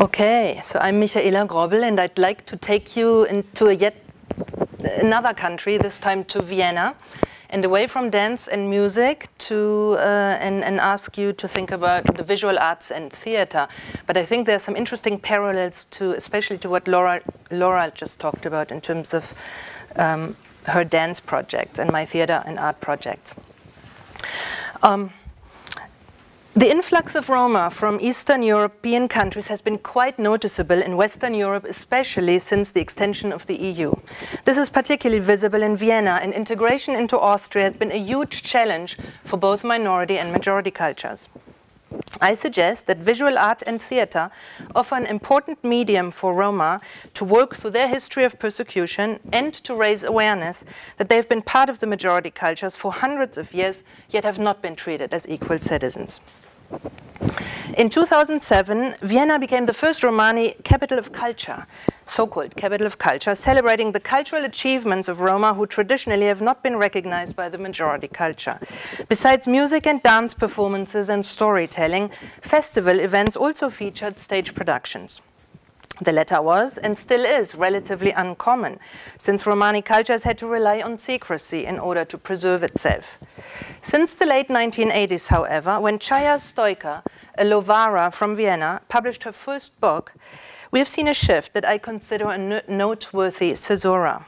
Okay, so I'm Michaela Grobbel, and I'd like to take you into yet another country, this time to Vienna, and away from dance and music to and ask you to think about the visual arts and theater. But I think there's some interesting parallels to, especially to what Laura just talked about in terms of her dance project and my theater and art projects. The influx of Roma from Eastern European countries has been quite noticeable in Western Europe, especially since the extension of the EU. This is particularly visible in Vienna, and integration into Austria has been a huge challenge for both minority and majority cultures. I suggest that visual art and theater offer an important medium for Roma to work through their history of persecution and to raise awareness that they have been part of the majority cultures for hundreds of years, yet have not been treated as equal citizens. In 2007, Vienna became the first Romani capital of culture, so-called capital of culture, celebrating the cultural achievements of Roma who traditionally have not been recognized by the majority culture. Besides music and dance performances and storytelling, festival events also featured stage productions. The latter was, and still is, relatively uncommon, since Romani cultures had to rely on secrecy in order to preserve itself. Since the late 1980s, however, when Ceija Stojka, a Lovara from Vienna, published her first book, we have seen a shift that I consider a noteworthy caesura.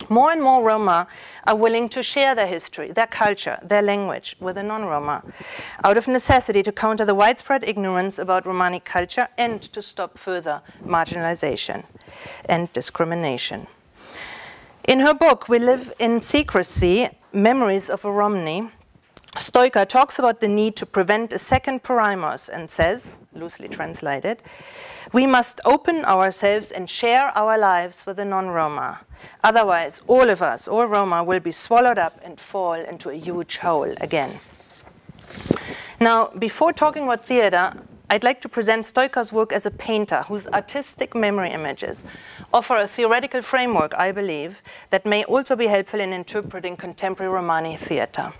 More and more Roma are willing to share their history, their culture, their language with a non-Roma, out of necessity to counter the widespread ignorance about Romani culture and to stop further marginalization and discrimination. In her book, We Live in Secrecy, Memories of a Romani, Stojka talks about the need to prevent a second Paraimos and says, loosely translated, we must open ourselves and share our lives with the non-Roma. Otherwise, all of us, all Roma, will be swallowed up and fall into a huge hole again. Now, before talking about theater, I'd like to present Stojka's work as a painter whose artistic memory images offer a theoretical framework, I believe, that may also be helpful in interpreting contemporary Romani theater.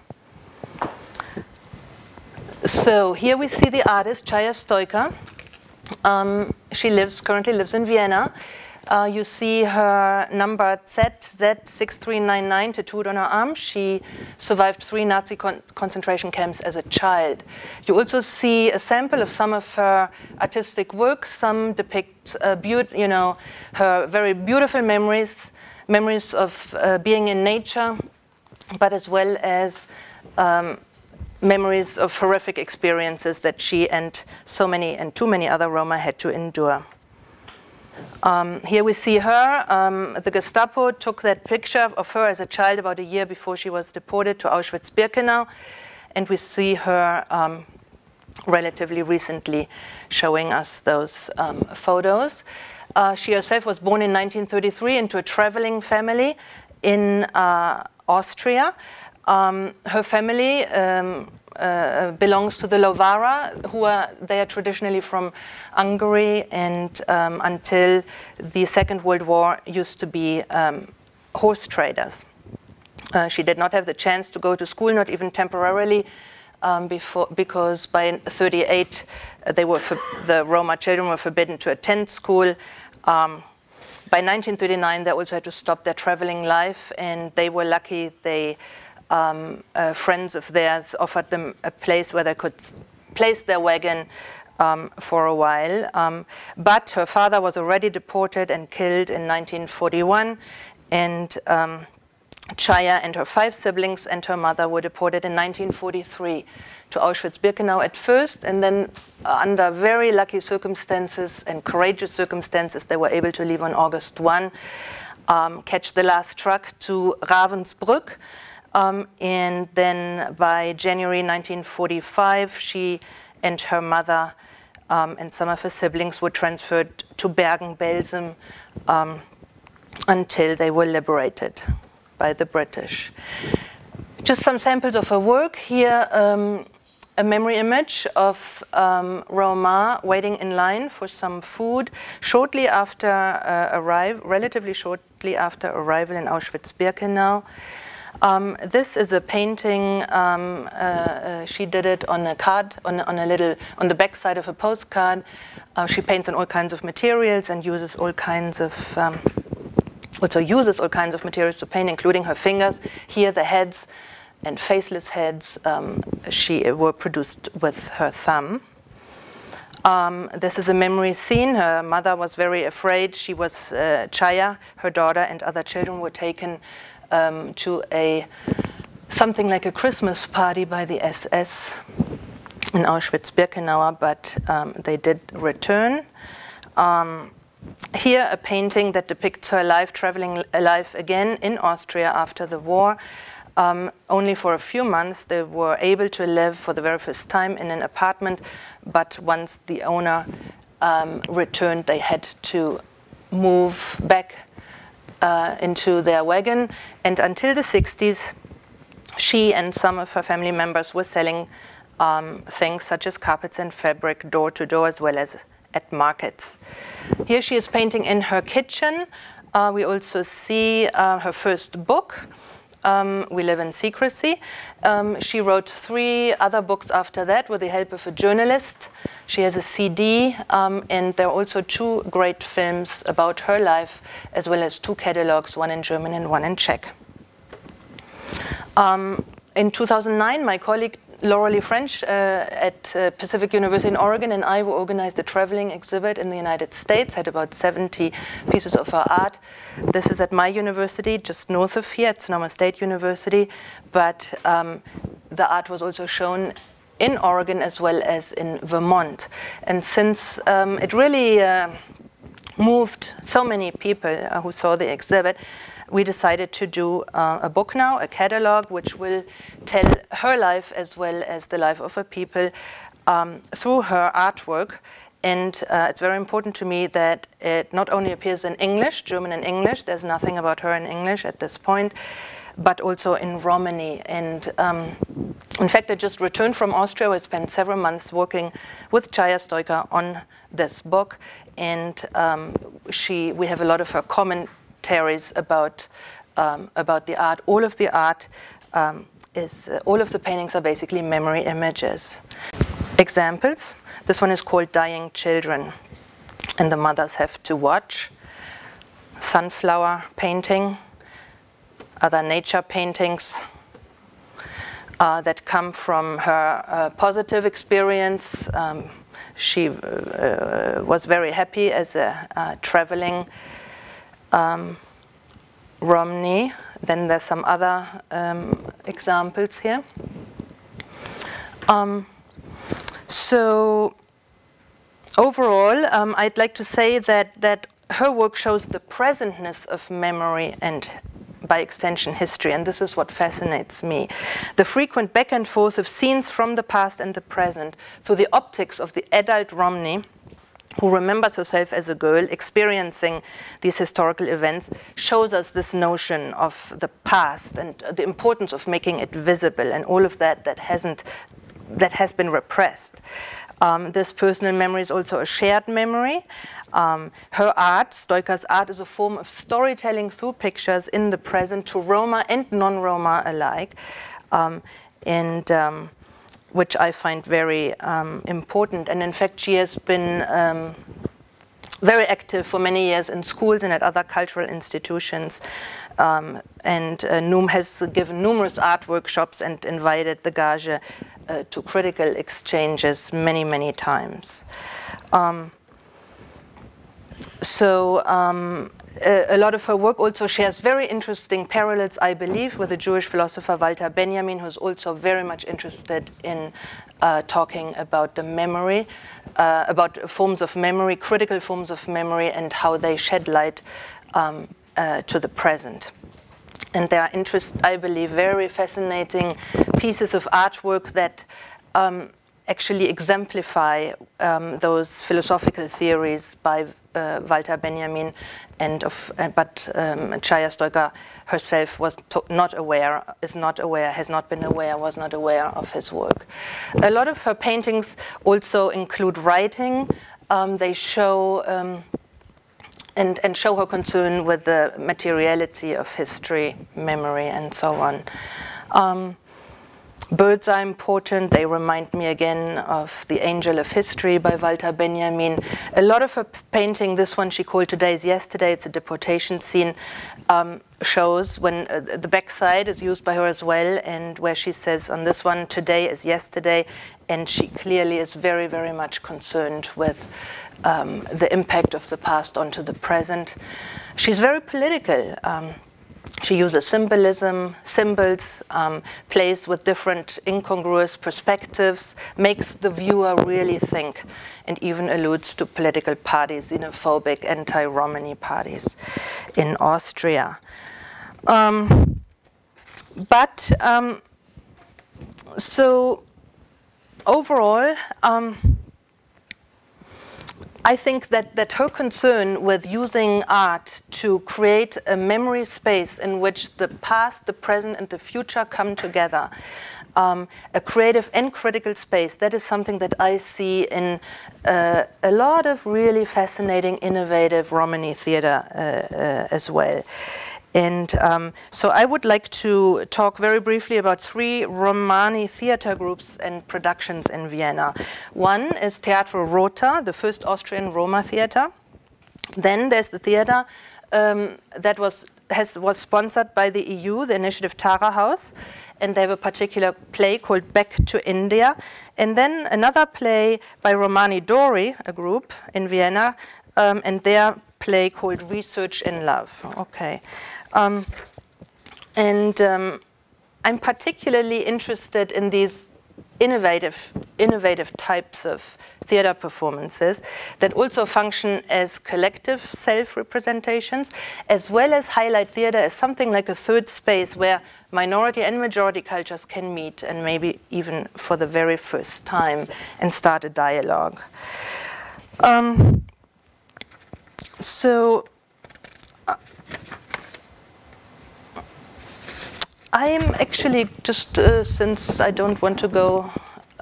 So here we see the artist Ceija Stojka. She currently lives in Vienna. You see her number Z6399 tattooed on her arm. She survived 3 Nazi concentration camps as a child. You also see a sample of some of her artistic work. Some depict her very beautiful memories of being in nature, but as well as memories of horrific experiences that she and too many other Roma had to endure. Here we see her. The Gestapo took that picture of her as a child about a year before she was deported to Auschwitz-Birkenau, and we see her relatively recently showing us those photos. She herself was born in 1933 into a traveling family in Austria. Her family belongs to the Lovara, they are traditionally from Hungary, and until the Second World War used to be horse traders. She did not have the chance to go to school, not even temporarily, because by 1938 the Roma children were forbidden to attend school. By 1939 they also had to stop their traveling life, and they were lucky. Friends of theirs offered them a place where they could place their wagon for a while. But her father was already deported and killed in 1941, and Ceija and her 5 siblings and her mother were deported in 1943 to Auschwitz-Birkenau at first, and then under very lucky circumstances and courageous circumstances, they were able to leave on August 1, catch the last truck to Ravensbrück. And then by January 1945, she and her mother and some of her siblings were transferred to Bergen-Belsen until they were liberated by the British. Just some samples of her work. Here, a memory image of Roma waiting in line for some food shortly after relatively shortly after arrival in Auschwitz-Birkenau. This is a painting. She did it on a card, on the back side of a postcard. She paints on all kinds of materials and uses all kinds of materials to paint, including her fingers. Here, the heads and faceless heads were produced with her thumb. This is a memory scene. Her mother was very afraid. She was Ceija, her daughter, and other children were taken to something like a Christmas party by the SS in Auschwitz-Birkenau, but they did return. Here, a painting that depicts her life traveling alive again in Austria after the war. Only for a few months they were able to live for the very first time in an apartment, but once the owner returned, they had to move back into their wagon. And until the 60s, she and some of her family members were selling things such as carpets and fabric door to door, as well as at markets. Here she is painting in her kitchen. We also see her first book, We Live in Secrecy. She wrote 3 other books after that with the help of a journalist. She has a CD, and there are also 2 great films about her life, as well as 2 catalogs, one in German and one in Czech. In 2009, my colleague Laura French at Pacific University in Oregon and I organized a traveling exhibit in the United States, had about 70 pieces of her art. This is at my university, just north of here, at Sonoma State University, but the art was also shown in Oregon as well as in Vermont. And since it really moved so many people who saw the exhibit, we decided to do a book now, a catalog, which will tell her life as well as the life of her people through her artwork. And it's very important to me that it not only appears in English, German and English, there's nothing about her in English at this point, but also in Romani. And in fact, I just returned from Austria. I spent several months working with Ceija Stojka on this book. And we have a lot of her commentaries about the art. All of the art all of the paintings are basically memory images. Examples. This one is called Dying Children, and the mothers have to watch. Sunflower painting, other nature paintings that come from her positive experience. She was very happy as a traveling Romani. Then there's some other examples here. So overall, I'd like to say that her work shows the presentness of memory and, by extension, history, and this is what fascinates me. The frequent back and forth of scenes from the past and the present through the optics of the adult Romani, who remembers herself as a girl experiencing these historical events, shows us this notion of the past and the importance of making it visible and all of that has been repressed. This personal memory is also a shared memory. Her art, Stojka's art, is a form of storytelling through pictures in the present to Roma and non-Roma alike, which I find very important. And in fact, she has been very active for many years in schools and at other cultural institutions, and has given numerous art workshops and invited the Gage to critical exchanges many, many times. A lot of her work also shares very interesting parallels, I believe, with the Jewish philosopher Walter Benjamin, who's also very much interested in talking about the memory, about forms of memory, critical forms of memory, and how they shed light to the present. And there are, I believe, very fascinating pieces of artwork that actually exemplify those philosophical theories by Walter Benjamin, but Ceija Stojka herself was not aware of his work. A lot of her paintings also include writing. They show and show her concern with the materiality of history, memory, and so on. Birds are important. They remind me again of The Angel of History by Walter Benjamin. A lot of her painting, this one she called Today is Yesterday, it's a deportation scene, shows when the backside is used by her as well, and where she says on this one, today is yesterday, and she clearly is very, very much concerned with the impact of the past onto the present. She's very political. She uses symbolism, symbols, plays with different incongruous perspectives, makes the viewer really think, and even alludes to political parties, xenophobic, anti-Romani parties in Austria. So overall, I think that her concern with using art to create a memory space in which the past, the present, and the future come together, a creative and critical space, that is something that I see in a lot of really fascinating, innovative Romani theater as well. And so I would like to talk very briefly about 3 Romani theater groups and productions in Vienna. One is Teatro Rota, the first Austrian Roma theater. Then there's the theater that was sponsored by the EU, the initiative Tara House, and they have a particular play called Back to India. And then another play by Romani Dori, a group in Vienna, and their play called Research in Love. Okay. I'm particularly interested in these innovative types of theater performances that also function as collective self-representations, as well as highlight theater as something like a third space where minority and majority cultures can meet, and maybe even for the very first time, and start a dialogue. I'm actually just, since I don't want to go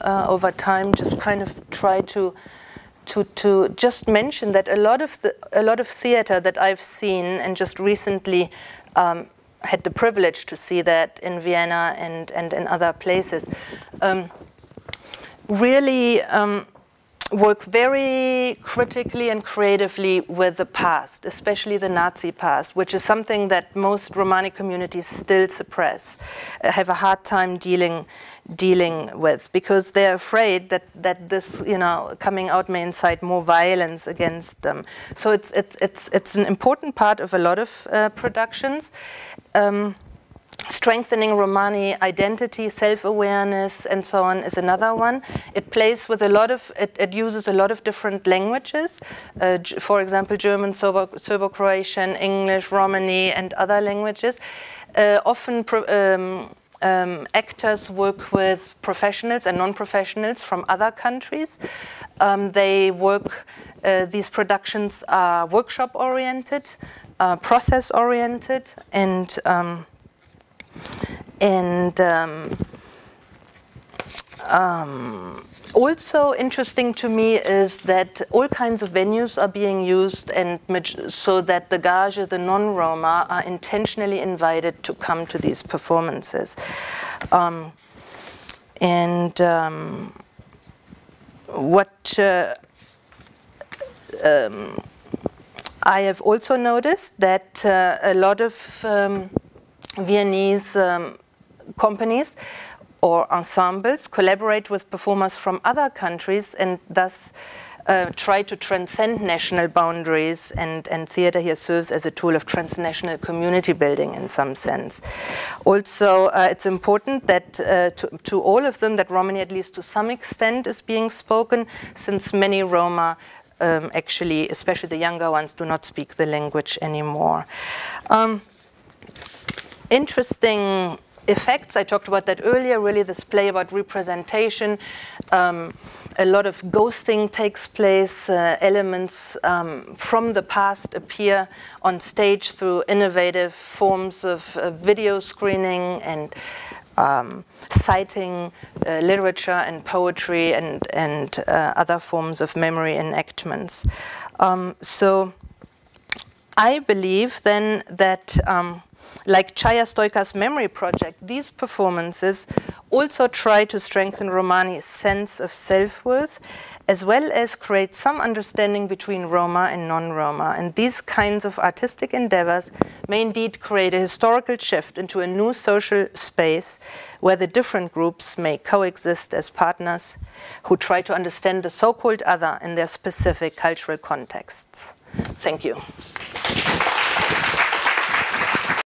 over time, just kind of try to just mention that a lot of theater that I've seen, and just recently had the privilege to see that in Vienna and in other places, really work very critically and creatively with the past, especially the Nazi past, which is something that most Romani communities still suppress, have a hard time dealing with, because they're afraid that this, coming out may incite more violence against them. So it's an important part of a lot of productions. Strengthening Romani identity, self-awareness, and so on is another one. It plays with a lot of, it uses a lot of different languages. For example, German, Serbo-Croatian, English, Romani, and other languages. Often actors work with professionals and non-professionals from other countries. These productions are workshop-oriented, process-oriented, also interesting to me is that all kinds of venues are being used, and so that the Gage, the non-Roma, are intentionally invited to come to these performances. What I have also noticed that a lot of Viennese companies or ensembles collaborate with performers from other countries, and thus try to transcend national boundaries, and theater here serves as a tool of transnational community building in some sense. Also, it's important that to all of them, that Romani, at least to some extent, is being spoken, since many Roma actually, especially the younger ones, do not speak the language anymore. Interesting effects, I talked about that earlier, really this play about representation. A lot of ghosting takes place, elements from the past appear on stage through innovative forms of video screening and citing literature and poetry and other forms of memory enactments. So I believe then that like Ceija Stojka's memory project, these performances also try to strengthen Romani's sense of self-worth, as well as create some understanding between Roma and non-Roma. And these kinds of artistic endeavors may indeed create a historical shift into a new social space where the different groups may coexist as partners who try to understand the so-called other in their specific cultural contexts. Thank you.